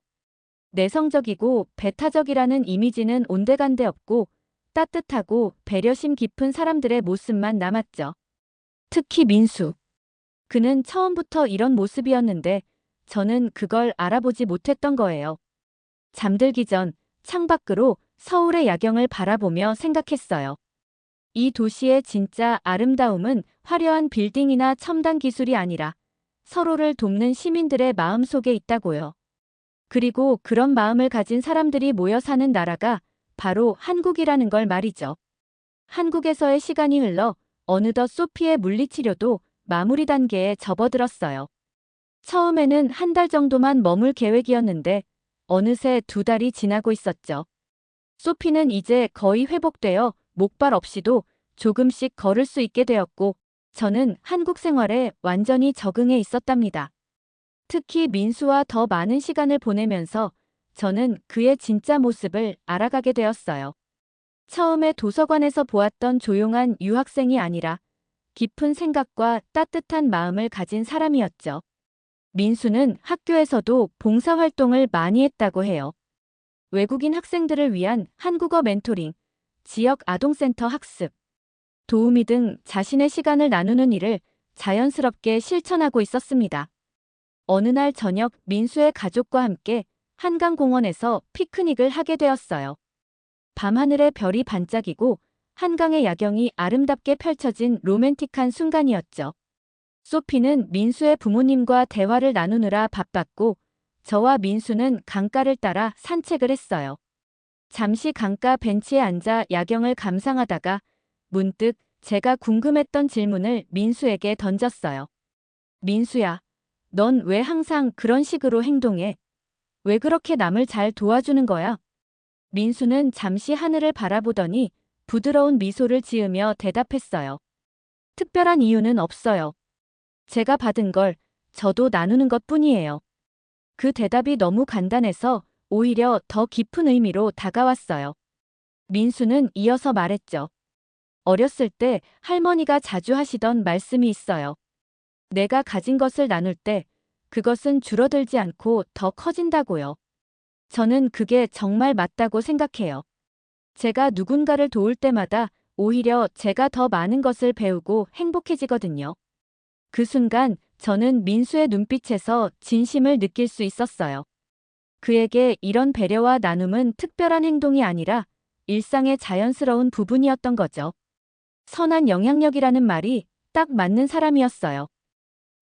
내성적이고 배타적이라는 이미지는 온데간데 없고 따뜻하고 배려심 깊은 사람들의 모습만 남았죠. 특히 민수. 그는 처음부터 이런 모습이었는데 저는 그걸 알아보지 못했던 거예요. 잠들기 전 창밖으로 서울의 야경을 바라보며 생각했어요. 이 도시의 진짜 아름다움은 화려한 빌딩이나 첨단 기술이 아니라 서로를 돕는 시민들의 마음 속에 있다고요. 그리고 그런 마음을 가진 사람들이 모여 사는 나라가 바로 한국이라는 걸 말이죠. 한국에서의 시간이 흘러 어느덧 소피의 물리치료도 마무리 단계에 접어들었어요. 처음에는 한 달 정도만 머물 계획이었는데 어느새 2달이 지나고 있었죠. 소피는 이제 거의 회복되어 목발 없이도 조금씩 걸을 수 있게 되었고 저는 한국 생활에 완전히 적응해 있었답니다. 특히 민수와 더 많은 시간을 보내면서 저는 그의 진짜 모습을 알아가게 되었어요. 처음에 도서관에서 보았던 조용한 유학생이 아니라 깊은 생각과 따뜻한 마음을 가진 사람이었죠. 민수는 학교에서도 봉사활동을 많이 했다고 해요. 외국인 학생들을 위한 한국어 멘토링, 지역 아동센터 학습, 도우미 등 자신의 시간을 나누는 일을 자연스럽게 실천하고 있었습니다. 어느 날 저녁 민수의 가족과 함께 한강공원에서 피크닉을 하게 되었어요. 밤하늘에 별이 반짝이고 한강의 야경이 아름답게 펼쳐진 로맨틱한 순간이었죠. 소피는 민수의 부모님과 대화를 나누느라 바빴고 저와 민수는 강가를 따라 산책을 했어요. 잠시 강가 벤치에 앉아 야경을 감상하다가 문득 제가 궁금했던 질문을 민수에게 던졌어요. 민수야, 넌 왜 항상 그런 식으로 행동해? 왜 그렇게 남을 잘 도와주는 거야? 민수는 잠시 하늘을 바라보더니 부드러운 미소를 지으며 대답했어요. 특별한 이유는 없어요. 제가 받은 걸 저도 나누는 것뿐이에요. 그 대답이 너무 간단해서 오히려 더 깊은 의미로 다가왔어요. 민수는 이어서 말했죠. 어렸을 때 할머니가 자주 하시던 말씀이 있어요. 내가 가진 것을 나눌 때 그것은 줄어들지 않고 더 커진다고요. 저는 그게 정말 맞다고 생각해요. 제가 누군가를 도울 때마다 오히려 제가 더 많은 것을 배우고 행복해지거든요. 그 순간 저는 민수의 눈빛에서 진심을 느낄 수 있었어요. 그에게 이런 배려와 나눔은 특별한 행동이 아니라 일상의 자연스러운 부분이었던 거죠. 선한 영향력이라는 말이 딱 맞는 사람이었어요.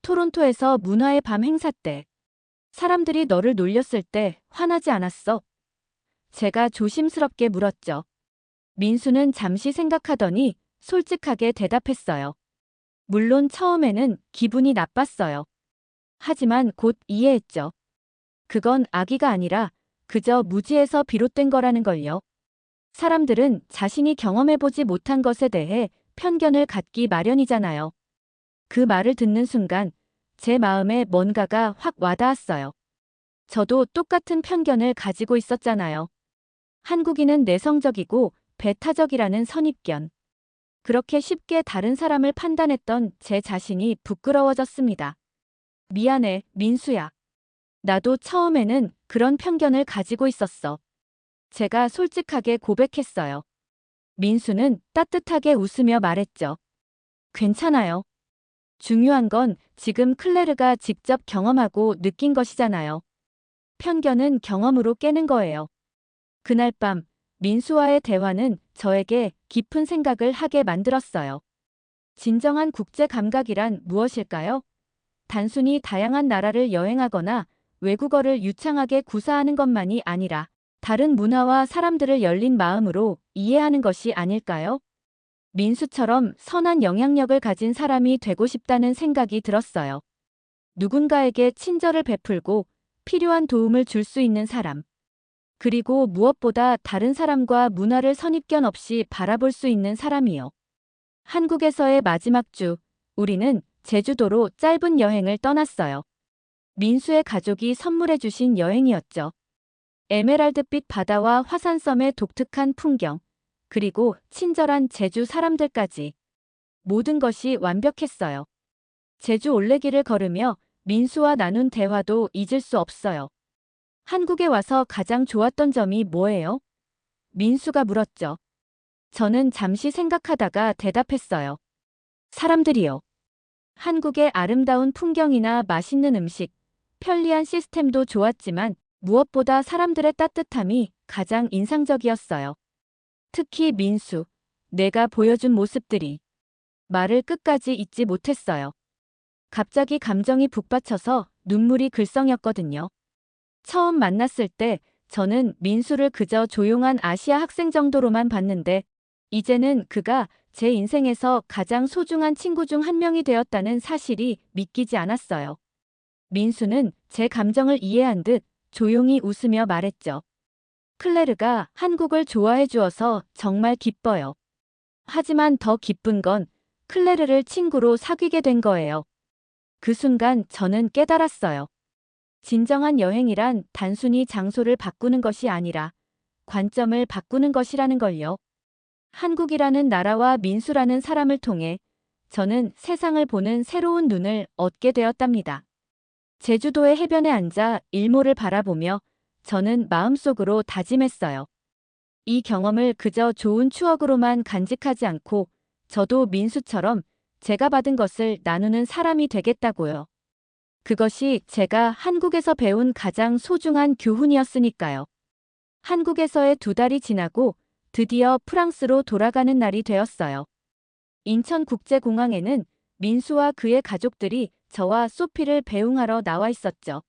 토론토에서 문화의 밤 행사 때 사람들이 너를 놀렸을 때 화나지 않았어? 제가 조심스럽게 물었죠. 민수는 잠시 생각하더니 솔직하게 대답했어요. 물론 처음에는 기분이 나빴어요. 하지만 곧 이해했죠. 그건 악의가 아니라 그저 무지에서 비롯된 거라는 걸요. 사람들은 자신이 경험해보지 못한 것에 대해 편견을 갖기 마련이잖아요. 그 말을 듣는 순간 제 마음에 뭔가가 확 와닿았어요. 저도 똑같은 편견을 가지고 있었잖아요. 한국인은 내성적이고 배타적이라는 선입견. 그렇게 쉽게 다른 사람을 판단했던 제 자신이 부끄러워졌습니다. 미안해, 민수야. 나도 처음에는 그런 편견을 가지고 있었어. 제가 솔직하게 고백했어요. 민수는 따뜻하게 웃으며 말했죠. 괜찮아요. 중요한 건 지금 클레르가 직접 경험하고 느낀 것이잖아요. 편견은 경험으로 깨는 거예요. 그날 밤 민수와의 대화는 저에게 깊은 생각을 하게 만들었어요. 진정한 국제 감각이란 무엇일까요? 단순히 다양한 나라를 여행하거나 외국어를 유창하게 구사하는 것만이 아니라 다른 문화와 사람들을 열린 마음으로 이해하는 것이 아닐까요? 민수처럼 선한 영향력을 가진 사람이 되고 싶다는 생각이 들었어요. 누군가에게 친절을 베풀고 필요한 도움을 줄 수 있는 사람. 그리고 무엇보다 다른 사람과 문화를 선입견 없이 바라볼 수 있는 사람이요. 한국에서의 마지막 주, 우리는 제주도로 짧은 여행을 떠났어요. 민수의 가족이 선물해 주신 여행이었죠. 에메랄드빛 바다와 화산섬의 독특한 풍경, 그리고 친절한 제주 사람들까지. 모든 것이 완벽했어요. 제주 올레길을 걸으며 민수와 나눈 대화도 잊을 수 없어요. 한국에 와서 가장 좋았던 점이 뭐예요? 민수가 물었죠. 저는 잠시 생각하다가 대답했어요. 사람들이요. 한국의 아름다운 풍경이나 맛있는 음식, 편리한 시스템도 좋았지만 무엇보다 사람들의 따뜻함이 가장 인상적이었어요. 특히 민수, 내가 보여준 모습들이 말을 끝까지 잊지 못했어요. 갑자기 감정이 북받쳐서 눈물이 글썽였거든요. 처음 만났을 때 저는 민수를 그저 조용한 아시아 학생 정도로만 봤는데 이제는 그가 제 인생에서 가장 소중한 친구 중 한 명이 되었다는 사실이 믿기지 않았어요. 민수는 제 감정을 이해한 듯 조용히 웃으며 말했죠. 클레르가 한국을 좋아해 주어서 정말 기뻐요. 하지만 더 기쁜 건 클레르를 친구로 사귀게 된 거예요. 그 순간 저는 깨달았어요. 진정한 여행이란 단순히 장소를 바꾸는 것이 아니라 관점을 바꾸는 것이라는 걸요. 한국이라는 나라와 민수라는 사람을 통해 저는 세상을 보는 새로운 눈을 얻게 되었답니다. 제주도의 해변에 앉아 일몰을 바라보며 저는 마음속으로 다짐했어요. 이 경험을 그저 좋은 추억으로만 간직하지 않고 저도 민수처럼 제가 받은 것을 나누는 사람이 되겠다고요. 그것이 제가 한국에서 배운 가장 소중한 교훈이었으니까요. 한국에서의 2달이 지나고 드디어 프랑스로 돌아가는 날이 되었어요. 인천국제공항에는 민수와 그의 가족들이 저와 소피를 배웅하러 나와 있었죠.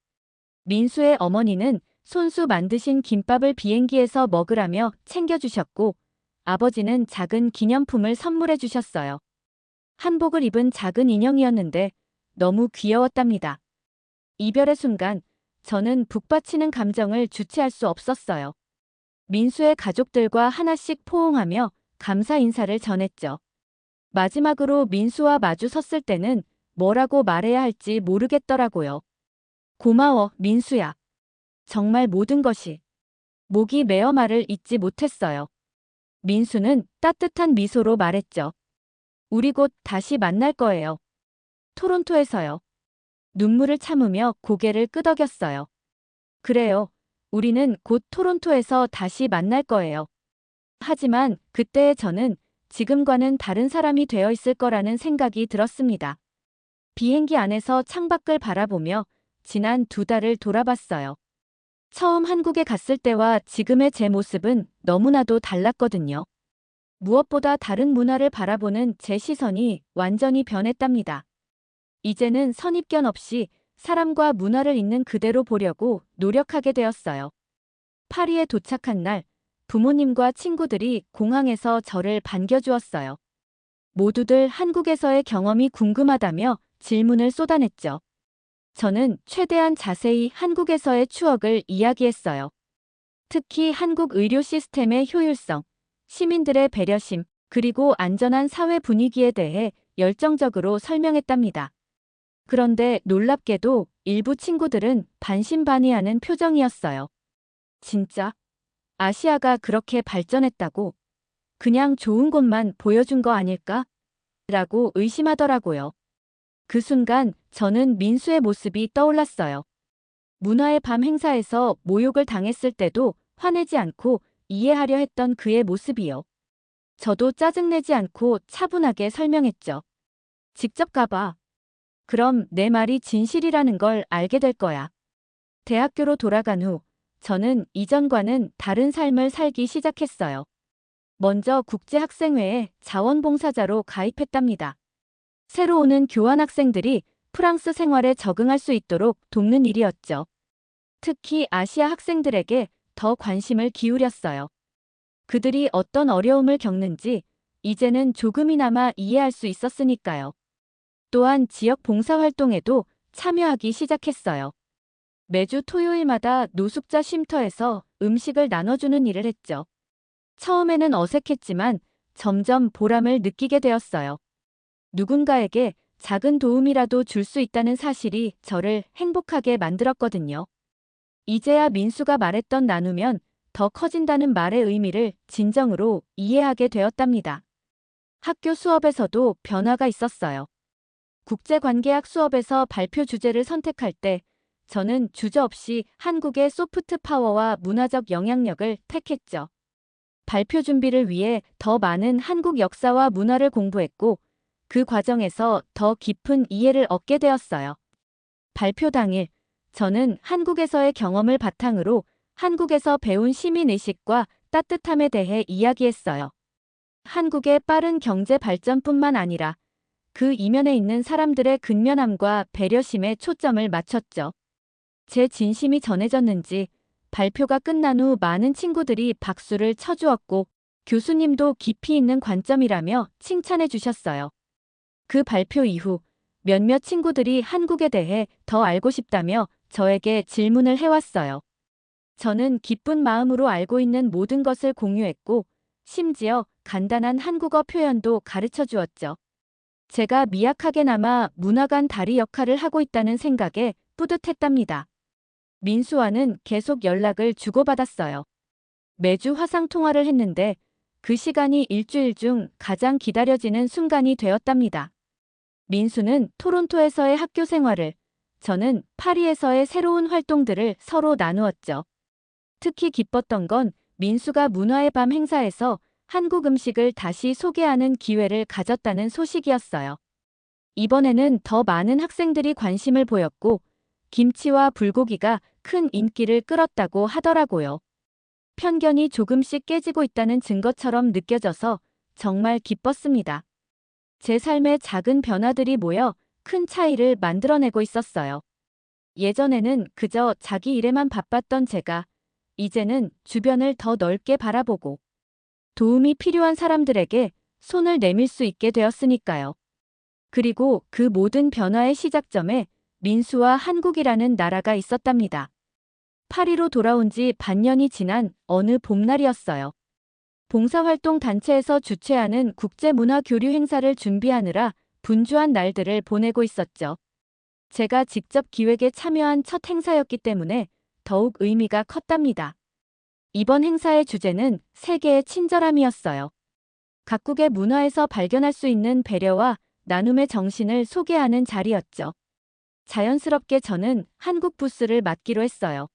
민수의 어머니는 손수 만드신 김밥을 비행기에서 먹으라며 챙겨주셨고 아버지는 작은 기념품을 선물해 주셨어요. 한복을 입은 작은 인형이었는데 너무 귀여웠답니다. 이별의 순간 저는 북받치는 감정을 주체할 수 없었어요. 민수의 가족들과 하나씩 포옹하며 감사 인사를 전했죠. 마지막으로 민수와 마주 섰을 때는 뭐라고 말해야 할지 모르겠더라고요. 고마워, 민수야. 정말 모든 것이. 목이 메어 말을 잇지 못했어요. 민수는 따뜻한 미소로 말했죠. 우리 곧 다시 만날 거예요. 토론토에서요. 눈물을 참으며 고개를 끄덕였어요. 그래요. 우리는 곧 토론토에서 다시 만날 거예요. 하지만 그때의 저는 지금과는 다른 사람이 되어 있을 거라는 생각이 들었습니다. 비행기 안에서 창밖을 바라보며 지난 2달을 돌아봤어요. 처음 한국에 갔을 때와 지금의 제 모습은 너무나도 달랐거든요. 무엇보다 다른 문화를 바라보는 제 시선이 완전히 변했답니다. 이제는 선입견 없이 사람과 문화를 있는 그대로 보려고 노력하게 되었어요. 파리에 도착한 날, 부모님과 친구들이 공항에서 저를 반겨주었어요. 모두들 한국에서의 경험이 궁금하다며 질문을 쏟아냈죠. 저는 최대한 자세히 한국에서의 추억을 이야기했어요. 특히 한국 의료 시스템의 효율성, 시민들의 배려심, 그리고 안전한 사회 분위기에 대해 열정적으로 설명했답니다. 그런데 놀랍게도 일부 친구들은 반신반의하는 표정이었어요. 진짜? 아시아가 그렇게 발전했다고? 그냥 좋은 곳만 보여준 거 아닐까? 라고 의심하더라고요. 그 순간 저는 민수의 모습이 떠올랐어요. 문화의 밤 행사에서 모욕을 당했을 때도 화내지 않고 이해하려 했던 그의 모습이요. 저도 짜증내지 않고 차분하게 설명했죠. 직접 가봐. 그럼 내 말이 진실이라는 걸 알게 될 거야. 대학교로 돌아간 후 저는 이전과는 다른 삶을 살기 시작했어요. 먼저 국제학생회에 자원봉사자로 가입했답니다. 새로 오는 교환학생들이 프랑스 생활에 적응할 수 있도록 돕는 일이었죠. 특히 아시아 학생들에게 더 관심을 기울였어요. 그들이 어떤 어려움을 겪는지 이제는 조금이나마 이해할 수 있었으니까요. 또한 지역 봉사활동에도 참여하기 시작했어요. 매주 토요일마다 노숙자 쉼터에서 음식을 나눠주는 일을 했죠. 처음에는 어색했지만 점점 보람을 느끼게 되었어요. 누군가에게 작은 도움이라도 줄 수 있다는 사실이 저를 행복하게 만들었거든요. 이제야 민수가 말했던 나누면 더 커진다는 말의 의미를 진정으로 이해하게 되었답니다. 학교 수업에서도 변화가 있었어요. 국제관계학 수업에서 발표 주제를 선택할 때 저는 주저없이 한국의 소프트 파워와 문화적 영향력을 택했죠. 발표 준비를 위해 더 많은 한국 역사와 문화를 공부했고 그 과정에서 더 깊은 이해를 얻게 되었어요. 발표 당일, 저는 한국에서의 경험을 바탕으로 한국에서 배운 시민의식과 따뜻함에 대해 이야기했어요. 한국의 빠른 경제 발전뿐만 아니라 그 이면에 있는 사람들의 근면함과 배려심에 초점을 맞췄죠. 제 진심이 전해졌는지 발표가 끝난 후 많은 친구들이 박수를 쳐주었고 교수님도 깊이 있는 관점이라며 칭찬해 주셨어요. 그 발표 이후 몇몇 친구들이 한국에 대해 더 알고 싶다며 저에게 질문을 해왔어요. 저는 기쁜 마음으로 알고 있는 모든 것을 공유했고 심지어 간단한 한국어 표현도 가르쳐 주었죠. 제가 미약하게나마 문화관 다리 역할을 하고 있다는 생각에 뿌듯했답니다. 민수와는 계속 연락을 주고받았어요. 매주 화상통화를 했는데 그 시간이 일주일 중 가장 기다려지는 순간이 되었답니다. 민수는 토론토에서의 학교 생활을, 저는 파리에서의 새로운 활동들을 서로 나누었죠. 특히 기뻤던 건 민수가 문화의 밤 행사에서 한국 음식을 다시 소개하는 기회를 가졌다는 소식이었어요. 이번에는 더 많은 학생들이 관심을 보였고 김치와 불고기가 큰 인기를 끌었다고 하더라고요. 편견이 조금씩 깨지고 있다는 증거처럼 느껴져서 정말 기뻤습니다. 제 삶의 작은 변화들이 모여 큰 차이를 만들어내고 있었어요. 예전에는 그저 자기 일에만 바빴던 제가 이제는 주변을 더 넓게 바라보고 도움이 필요한 사람들에게 손을 내밀 수 있게 되었으니까요. 그리고 그 모든 변화의 시작점에 민수와 한국이라는 나라가 있었답니다. 파리로 돌아온 지 반년이 지난 어느 봄날이었어요. 봉사활동 단체에서 주최하는 국제문화교류 행사를 준비하느라 분주한 날들을 보내고 있었죠. 제가 직접 기획에 참여한 첫 행사였기 때문에 더욱 의미가 컸답니다. 이번 행사의 주제는 세계의 친절함이었어요. 각국의 문화에서 발견할 수 있는 배려와 나눔의 정신을 소개하는 자리였죠. 자연스럽게 저는 한국 부스를 맡기로 했어요.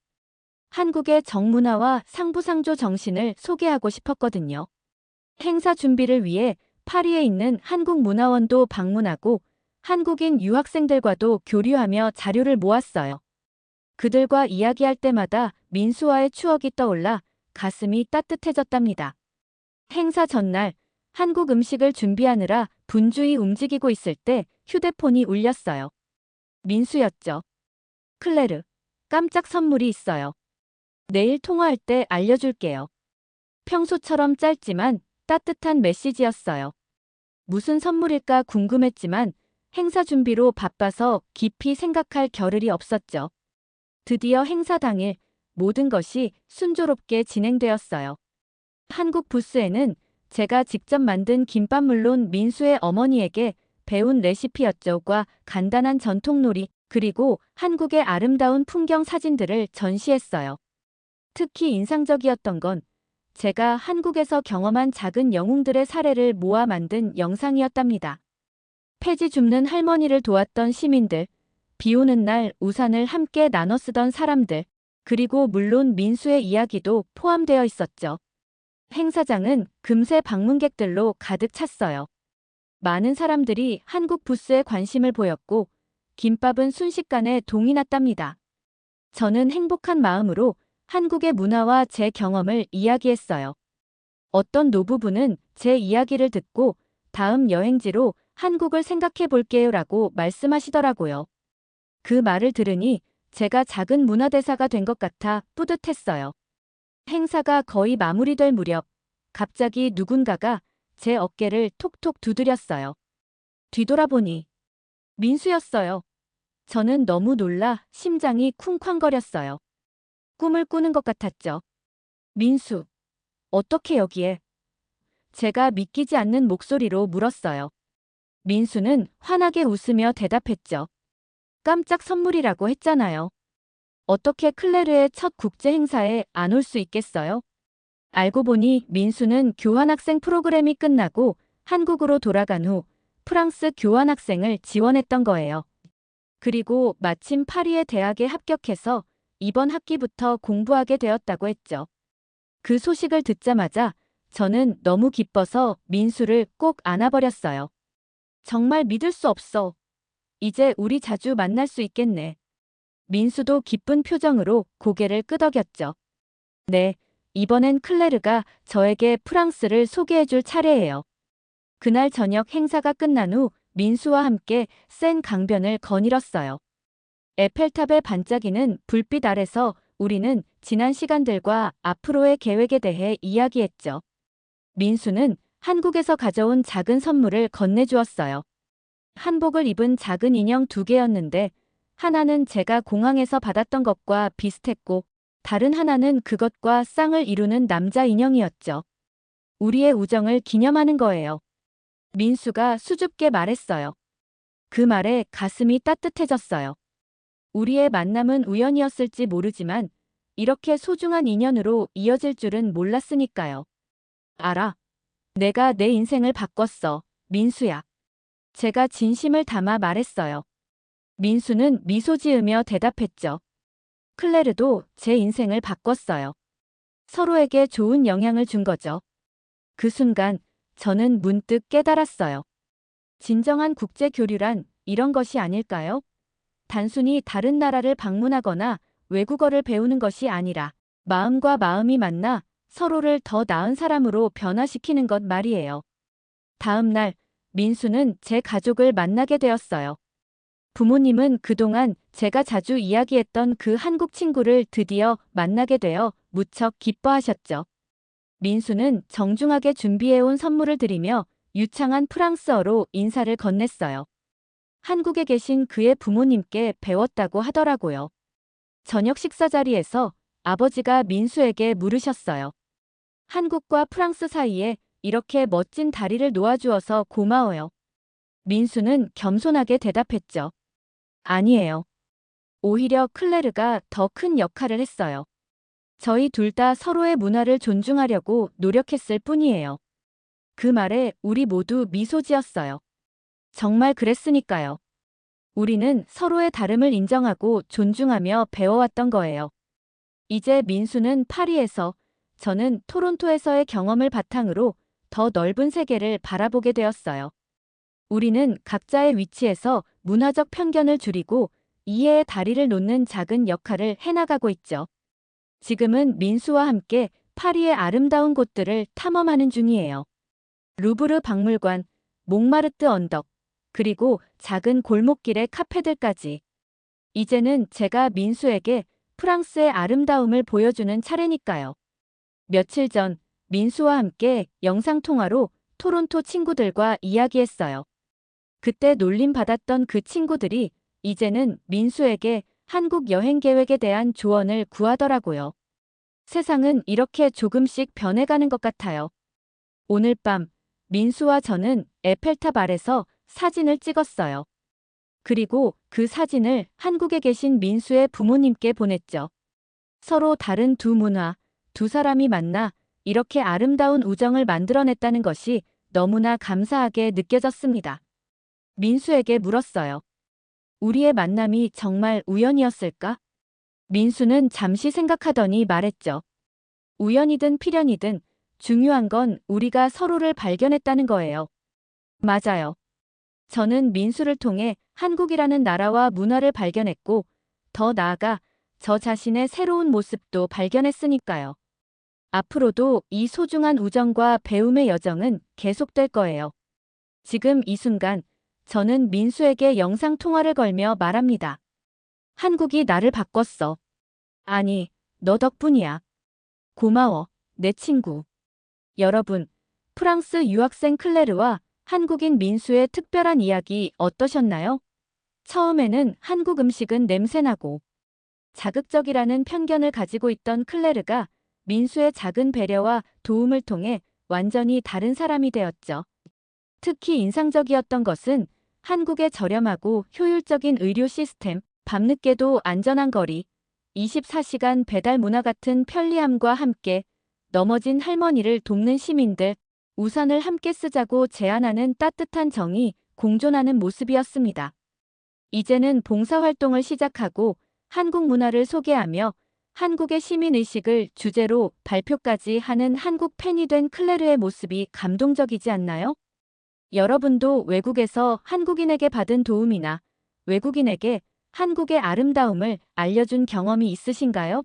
한국의 정문화와 상부상조 정신을 소개하고 싶었거든요. 행사 준비를 위해 파리에 있는 한국문화원도 방문하고 한국인 유학생들과도 교류하며 자료를 모았어요. 그들과 이야기할 때마다 민수와의 추억이 떠올라 가슴이 따뜻해졌답니다. 행사 전날 한국 음식을 준비하느라 분주히 움직이고 있을 때 휴대폰이 울렸어요. 민수였죠. 클레르, 깜짝 선물이 있어요. 내일 통화할 때 알려줄게요. 평소처럼 짧지만 따뜻한 메시지였어요. 무슨 선물일까 궁금했지만 행사 준비로 바빠서 깊이 생각할 겨를이 없었죠. 드디어 행사 당일 모든 것이 순조롭게 진행되었어요. 한국 부스에는 제가 직접 만든 김밥 물론 민수의 어머니에게 배운 레시피였죠과 간단한 전통놀이 그리고 한국의 아름다운 풍경 사진들을 전시했어요. 특히 인상적이었던 건 제가 한국에서 경험한 작은 영웅들의 사례를 모아 만든 영상이었답니다. 폐지 줍는 할머니를 도왔던 시민들, 비 오는 날 우산을 함께 나눠 쓰던 사람들, 그리고 물론 민수의 이야기도 포함되어 있었죠. 행사장은 금세 방문객들로 가득 찼어요. 많은 사람들이 한국 부스에 관심을 보였고 김밥은 순식간에 동이 났답니다. 저는 행복한 마음으로 한국의 문화와 제 경험을 이야기했어요. 어떤 노부부는 제 이야기를 듣고 다음 여행지로 한국을 생각해 볼게요라고 말씀하시더라고요. 그 말을 들으니 제가 작은 문화대사가 된 것 같아 뿌듯했어요. 행사가 거의 마무리될 무렵 갑자기 누군가가 제 어깨를 톡톡 두드렸어요. 뒤돌아보니 민수였어요. 저는 너무 놀라 심장이 쿵쾅거렸어요. 꿈을 꾸는 것 같았죠. 민수, 어떻게 여기에? 제가 믿기지 않는 목소리로 물었어요. 민수는 환하게 웃으며 대답했죠. 깜짝 선물이라고 했잖아요. 어떻게 클레르의 첫 국제 행사에 안 올 수 있겠어요? 알고 보니 민수는 교환학생 프로그램이 끝나고 한국으로 돌아간 후 프랑스 교환학생을 지원했던 거예요. 그리고 마침 파리의 대학에 합격해서 이번 학기부터 공부하게 되었다고 했죠. 그 소식을 듣자마자 저는 너무 기뻐서 민수를 꼭 안아버렸어요. 정말 믿을 수 없어. 이제 우리 자주 만날 수 있겠네. 민수도 기쁜 표정으로 고개를 끄덕였죠. 네, 이번엔 클레르가 저에게 프랑스를 소개해줄 차례예요. 그날 저녁 행사가 끝난 후 민수와 함께 센 강변을 거닐었어요. 에펠탑의 반짝이는 불빛 아래서 우리는 지난 시간들과 앞으로의 계획에 대해 이야기했죠. 민수는 한국에서 가져온 작은 선물을 건네주었어요. 한복을 입은 작은 인형 2개였는데 하나는 제가 공항에서 받았던 것과 비슷했고 다른 하나는 그것과 쌍을 이루는 남자 인형이었죠. 우리의 우정을 기념하는 거예요. 민수가 수줍게 말했어요. 그 말에 가슴이 따뜻해졌어요. 우리의 만남은 우연이었을지 모르지만 이렇게 소중한 인연으로 이어질 줄은 몰랐으니까요. 알아. 내가 내 인생을 바꿨어. 민수야. 제가 진심을 담아 말했어요. 민수는 미소 지으며 대답했죠. 클레르도 제 인생을 바꿨어요. 서로에게 좋은 영향을 준 거죠. 그 순간 저는 문득 깨달았어요. 진정한 국제 교류란 이런 것이 아닐까요? 단순히 다른 나라를 방문하거나 외국어를 배우는 것이 아니라 마음과 마음이 만나 서로를 더 나은 사람으로 변화시키는 것 말이에요. 다음 날 민수는 제 가족을 만나게 되었어요. 부모님은 그동안 제가 자주 이야기했던 그 한국 친구를 드디어 만나게 되어 무척 기뻐하셨죠. 민수는 정중하게 준비해온 선물을 드리며 유창한 프랑스어로 인사를 건넸어요. 한국에 계신 그의 부모님께 배웠다고 하더라고요. 저녁 식사 자리에서 아버지가 민수에게 물으셨어요. 한국과 프랑스 사이에 이렇게 멋진 다리를 놓아주어서 고마워요. 민수는 겸손하게 대답했죠. 아니에요. 오히려 클레르가 더 큰 역할을 했어요. 저희 둘 다 서로의 문화를 존중하려고 노력했을 뿐이에요. 그 말에 우리 모두 미소 지었어요. 정말 그랬으니까요. 우리는 서로의 다름을 인정하고 존중하며 배워왔던 거예요. 이제 민수는 파리에서, 저는 토론토에서의 경험을 바탕으로 더 넓은 세계를 바라보게 되었어요. 우리는 각자의 위치에서 문화적 편견을 줄이고 이해의 다리를 놓는 작은 역할을 해나가고 있죠. 지금은 민수와 함께 파리의 아름다운 곳들을 탐험하는 중이에요. 루브르 박물관, 몽마르트 언덕, 그리고 작은 골목길의 카페들까지. 이제는 제가 민수에게 프랑스의 아름다움을 보여주는 차례니까요. 며칠 전 민수와 함께 영상통화로 토론토 친구들과 이야기했어요. 그때 놀림받았던 그 친구들이 이제는 민수에게 한국 여행 계획에 대한 조언을 구하더라고요. 세상은 이렇게 조금씩 변해가는 것 같아요. 오늘 밤 민수와 저는 에펠탑 아래서 사진을 찍었어요. 그리고 그 사진을 한국에 계신 민수의 부모님께 보냈죠. 서로 다른 두 문화, 두 사람이 만나 이렇게 아름다운 우정을 만들어냈다는 것이 너무나 감사하게 느껴졌습니다. 민수에게 물었어요. 우리의 만남이 정말 우연이었을까? 민수는 잠시 생각하더니 말했죠. 우연이든 필연이든 중요한 건 우리가 서로를 발견했다는 거예요. 맞아요. 저는 민수를 통해 한국이라는 나라와 문화를 발견했고, 더 나아가 저 자신의 새로운 모습도 발견했으니까요. 앞으로도 이 소중한 우정과 배움의 여정은 계속될 거예요. 지금 이 순간 저는 민수에게 영상통화를 걸며 말합니다. 한국이 나를 바꿨어. 아니, 너 덕분이야. 고마워, 내 친구. 여러분, 프랑스 유학생 클레르와 한국인 민수의 특별한 이야기 어떠셨나요? 처음에는 한국 음식은 냄새나고 자극적이라는 편견을 가지고 있던 클레르가 민수의 작은 배려와 도움을 통해 완전히 다른 사람이 되었죠. 특히 인상적이었던 것은 한국의 저렴하고 효율적인 의료 시스템, 밤늦게도 안전한 거리, 24시간 배달 문화 같은 편리함과 함께 넘어진 할머니를 돕는 시민들, 우산을 함께 쓰자고 제안하는 따뜻한 정이 공존하는 모습이었습니다. 이제는 봉사활동을 시작하고 한국 문화를 소개하며 한국의 시민의식을 주제로 발표까지 하는 한국 팬이 된 클레르의 모습이 감동적이지 않나요? 여러분도 외국에서 한국인에게 받은 도움이나 외국인에게 한국의 아름다움을 알려준 경험이 있으신가요?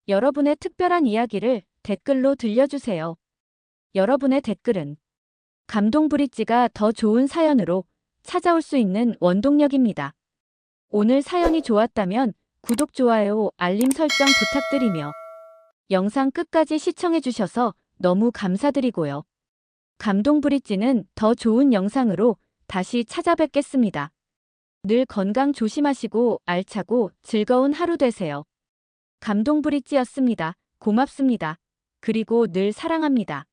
여러분의 특별한 이야기를 댓글로 들려주세요. 여러분의 댓글은 감동 브릿지가 더 좋은 사연으로 찾아올 수 있는 원동력입니다. 오늘 사연이 좋았다면 구독, 좋아요, 알림 설정 부탁드리며 영상 끝까지 시청해주셔서 너무 감사드리고요. 감동 브릿지는 더 좋은 영상으로 다시 찾아뵙겠습니다. 늘 건강 조심하시고 알차고 즐거운 하루 되세요. 감동 브릿지였습니다. 고맙습니다. 그리고 늘 사랑합니다.